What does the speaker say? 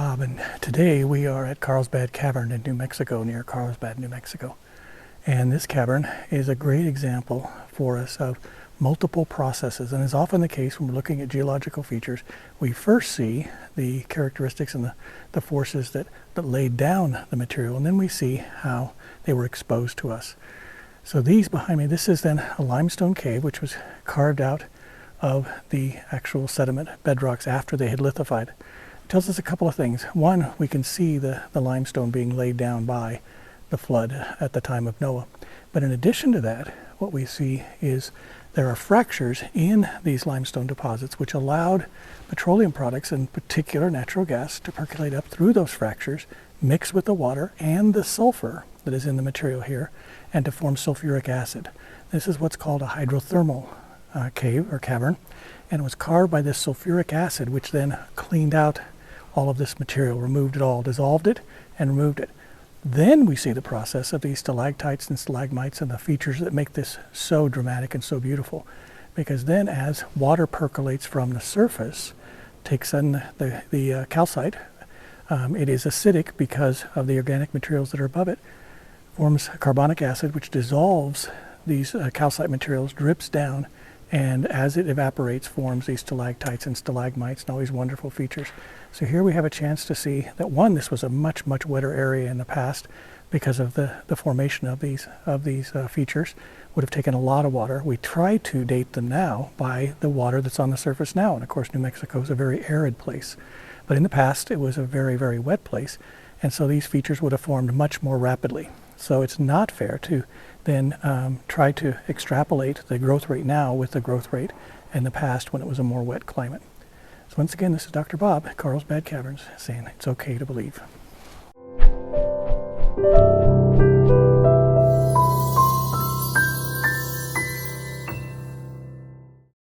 Bob, and today we are at Carlsbad Cavern in New Mexico, near Carlsbad, New Mexico. And this cavern is a great example for us of multiple processes, and is often the case when we're looking at geological features. We first see the characteristics and the forces that laid down the material, and then we see how they were exposed to us. So these behind me, this is then a limestone cave which was carved out of the actual sediment bedrocks after they had lithified. It tells us a couple of things. One, we can see the limestone being laid down by the flood at the time of Noah. But in addition to that, what we see is there are fractures in these limestone deposits which allowed petroleum products, in particular natural gas, to percolate up through those fractures, mix with the water and the sulfur that is in the material here, and to form sulfuric acid. This is what's called a hydrothermal cave or cavern, and it was carved by this sulfuric acid, which then cleaned out all of this material, removed it all, dissolved it and removed it. Then we see the process of these stalactites and stalagmites and the features that make this so dramatic and so beautiful. Because then as water percolates from the surface, takes in the calcite, it is acidic because of the organic materials that are above it, forms carbonic acid which dissolves these calcite materials, drips down, and as it evaporates forms these stalactites and stalagmites and all these wonderful features. So here we have a chance to see that, one, this was a much wetter area in the past because of the formation of these features. Would have taken a lot of water. We try to date them now by the water that's on the surface now, and of course New Mexico is a very arid place. But in the past it was a very wet place, and so these features would have formed much more rapidly. So it's not fair to then try to extrapolate the growth rate now with the growth rate in the past when it was a more wet climate. So once again, this is Dr. Bob at Carlsbad Caverns saying it's okay to believe.